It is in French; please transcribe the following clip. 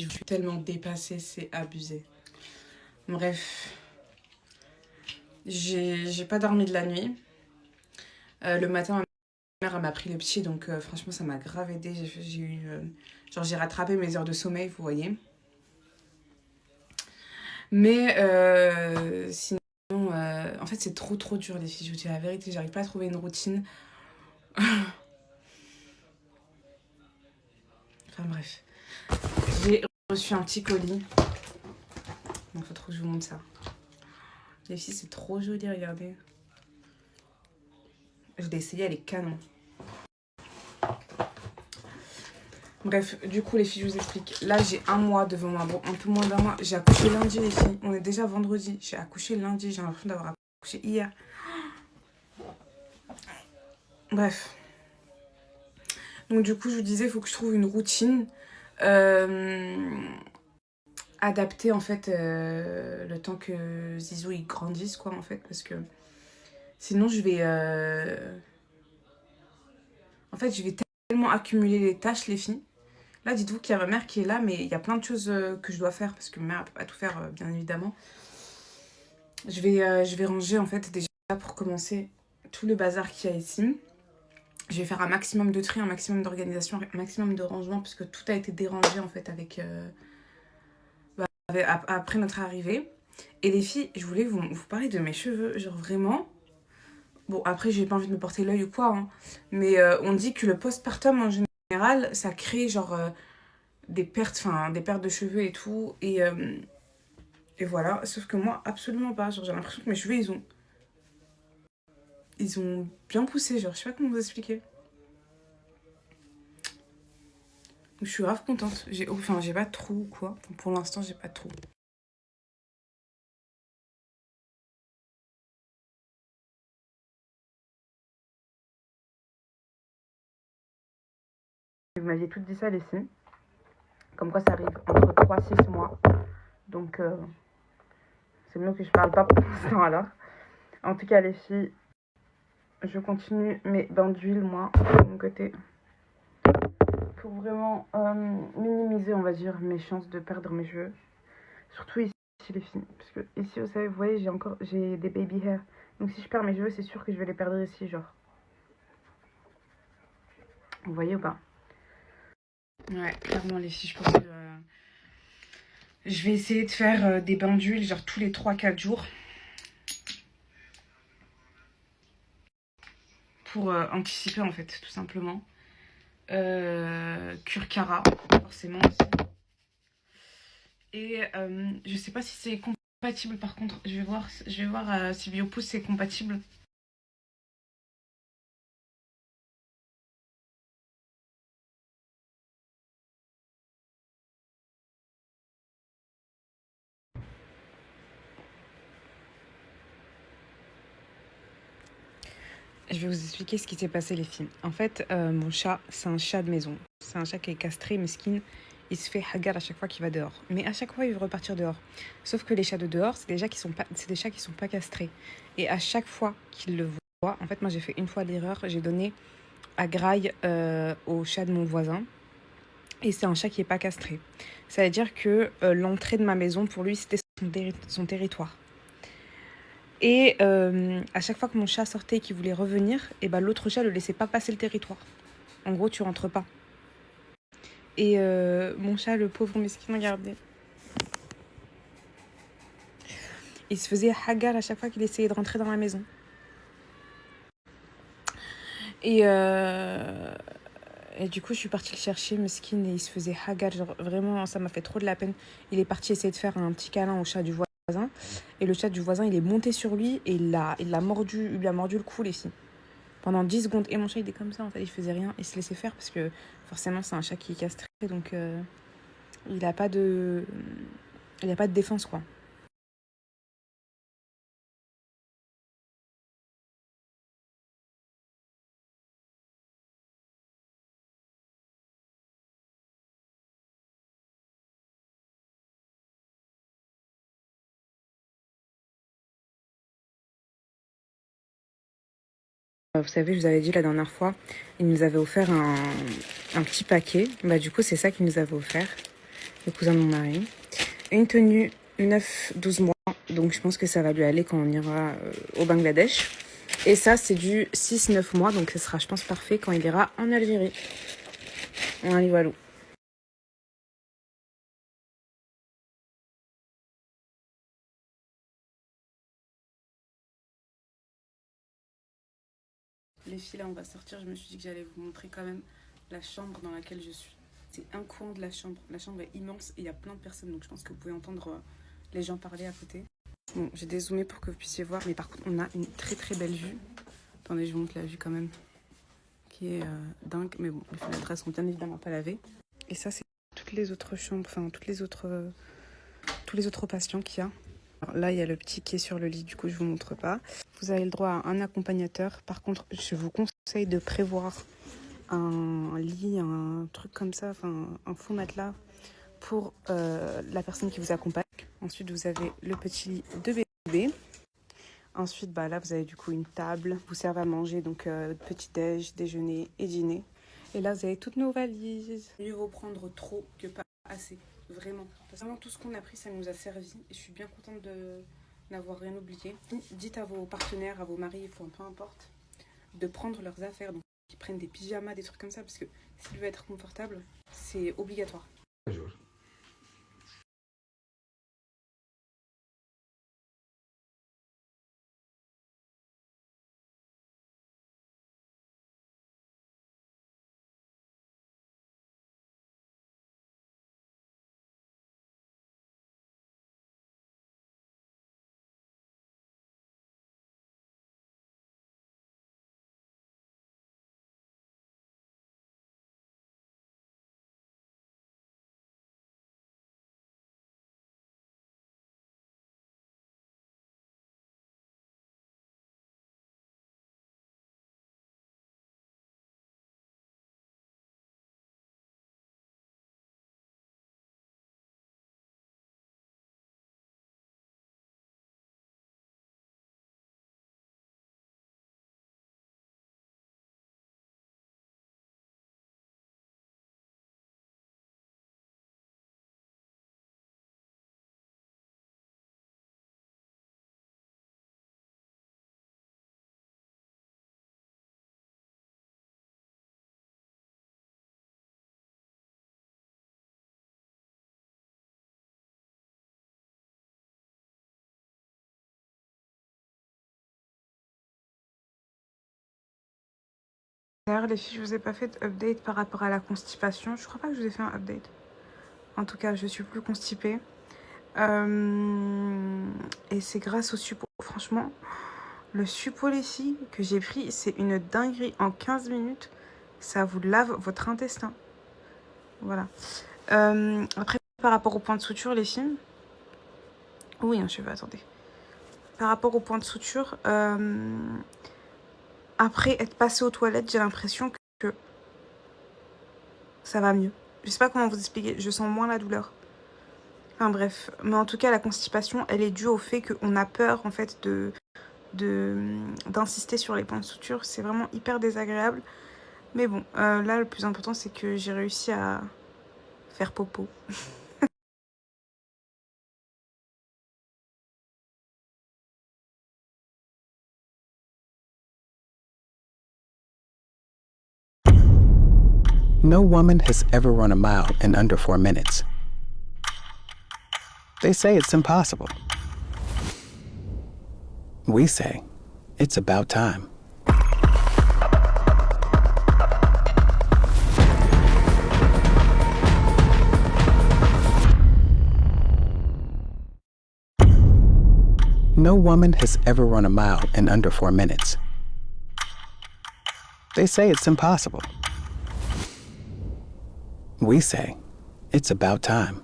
Je suis tellement dépassée, c'est abusé. Bref, j'ai pas dormi de la nuit. Le matin, ma mère elle m'a pris le petit, donc franchement, ça m'a grave aidé. J'ai eu, genre, j'ai rattrapé mes heures de sommeil, vous voyez. Mais sinon, en fait, c'est trop dur, les filles. Je vous dis la vérité, j'arrive pas à trouver une routine. Enfin bref, j'ai reçu un petit colis. Donc, faut trop que je vous montre ça. Les filles, c'est trop joli, regardez. Je l'ai essayé, elle est canon. Bref, du coup, les filles, je vous explique. Là, j'ai un mois devant moi. Bon, un peu moins d'un mois. J'ai accouché lundi, les filles. On est déjà vendredi. J'ai accouché lundi. J'ai l'impression d'avoir accouché hier. Bref. Donc, du coup, je vous disais, il faut que je trouve une routine adaptée, en fait, le temps que Zizou, il grandisse, quoi, en fait. Parce que sinon, je vais... En fait, je vais tellement accumuler les tâches, les filles. Là, dites-vous qu'il y a ma mère qui est là, mais il y a plein de choses que je dois faire parce que ma mère ne peut pas tout faire, bien évidemment. Je vais ranger, en fait, déjà pour commencer tout le bazar qu'il y a ici. Je vais faire un maximum de tri, un maximum d'organisation, un maximum de rangement parce que tout a été dérangé, en fait, après notre arrivée. Et les filles, je voulais vous parler de mes cheveux, genre vraiment. Bon, après, j'ai pas envie de me porter l'œil ou quoi, hein, mais on dit que le postpartum en général, ça crée genre des pertes de cheveux et tout. Et voilà, sauf que moi, absolument pas. Genre, j'ai l'impression que mes cheveux, ils ont bien poussé. Genre, je sais pas comment vous expliquer. Donc, je suis grave contente. J'ai pas de trou ou quoi. Enfin, pour l'instant, j'ai pas de trou. Vous m'aviez toutes dit ça, les filles. Comme quoi, ça arrive entre 3 et 6 mois. Donc, c'est mieux que je parle pas pour l'instant alors. En tout cas, les filles, je continue mes bains d'huile, moi, de mon côté. Pour vraiment minimiser, on va dire, mes chances de perdre mes cheveux. Surtout ici, les filles. Parce que ici, vous savez, vous voyez, j'ai des baby hair. Donc si je perds mes cheveux, c'est sûr que je vais les perdre ici, genre. Vous voyez ou pas? Ouais, clairement, les filles, je pense que je vais essayer de faire des bains d'huile, genre tous les 3 4 jours. Pour anticiper, en fait, tout simplement. Curcara, forcément aussi. Et je sais pas si c'est compatible, par contre. Je vais voir si Biopousse c'est compatible. Je vais vous expliquer ce qui s'est passé, les filles. En fait, mon chat, c'est un chat de maison. C'est un chat qui est castré, mesquine. Il se fait hagar à chaque fois qu'il va dehors. Mais à chaque fois, il veut repartir dehors. Sauf que les chats de dehors, c'est des chats qui sont pas castrés. Et à chaque fois qu'il le voit, en fait, moi, j'ai fait une fois l'erreur. J'ai donné à graille au chat de mon voisin. Et c'est un chat qui est pas castré. Ça veut dire que l'entrée de ma maison, pour lui, c'était son territoire. Et à chaque fois que mon chat sortait et qu'il voulait revenir, et ben l'autre chat ne le laissait pas passer le territoire. En gros, tu rentres pas. Et mon chat, le pauvre mesquin, regardez. Il se faisait hagar à chaque fois qu'il essayait de rentrer dans la maison. Et du coup, je suis partie le chercher, mesquin, et il se faisait hagar. Genre, vraiment, ça m'a fait trop de la peine. Il est parti essayer de faire un petit câlin au chat du voisin. Et le chat du voisin, il est monté sur lui et il lui a mordu le cou, les filles. Pendant 10 secondes. Et mon chat, il est comme ça, en fait. Il faisait rien. Il se laissait faire parce que forcément, c'est un chat qui est castré. Donc, il a pas de défense, quoi. Vous savez, je vous avais dit la dernière fois, il nous avait offert un petit paquet. Bah, du coup, c'est ça qu'il nous avait offert. le cousin de mon mari. Une tenue 9-12 mois, donc je pense que ça va lui aller quand on ira au Bangladesh. Et ça, c'est du 6-9 mois, donc ce sera, je pense, parfait quand il ira en Algérie. Voilà. Les filles, là, on va sortir. Je me suis dit que j'allais vous montrer quand même la chambre dans laquelle je suis. C'est un coin de la chambre. La chambre est immense et il y a plein de personnes, donc je pense que vous pouvez entendre les gens parler à côté. Bon, j'ai dézoomé pour que vous puissiez voir, mais par contre, on a une très très belle vue. Attendez, je vous montre la vue quand même, qui est dingue. Mais bon, les fenêtres, elles sont bien évidemment pas lavées. Et ça, c'est toutes les autres chambres, enfin, tous les autres patients qu'il y a. Alors là, il y a le petit qui est sur le lit, du coup, je vous montre pas. Vous avez le droit à un accompagnateur. Par contre, je vous conseille de prévoir un lit, un truc comme ça, enfin, un faux matelas pour la personne qui vous accompagne. Ensuite, vous avez le petit lit de bébé. Ensuite, là, vous avez du coup une table. Vous servez à manger, donc petit-déj, déjeuner et dîner. Et là, vous avez toutes nos valises. Mieux vaut prendre trop que pas assez. Vraiment. Parce que vraiment, tout ce qu'on a pris, ça nous a servi. Et je suis bien contente de n'avoir rien oublié. Dites à vos partenaires, à vos maris, peu importe, de prendre leurs affaires. Donc, ils prennent des pyjamas, des trucs comme ça. Parce que s'il veut être confortable, c'est obligatoire. Bonjour. D'ailleurs, les filles, je vous ai pas fait d'update par rapport à la constipation. Je crois pas que je vous ai fait un update. En tout cas, je suis plus constipée. Et c'est grâce au suppôt. Franchement, le suppôt, les filles, que j'ai pris, c'est une dinguerie. En 15 minutes, ça vous lave votre intestin. Voilà. Après, par rapport au point de suture, les filles. Oui, un cheveu, attendez. Par rapport au point de suture, après être passé aux toilettes, j'ai l'impression que ça va mieux. Je sais pas comment vous expliquer, je sens moins la douleur. Enfin bref, mais en tout cas, la constipation, elle est due au fait qu'on a peur, en fait, d'insister sur les points de suture. C'est vraiment hyper désagréable. Mais bon, là, le plus important, c'est que j'ai réussi à faire popo. No woman has ever run a mile in under 4 minutes. They say it's impossible. We say it's about time. No woman has ever run a mile in under 4 minutes. They say it's impossible. We say it's about time.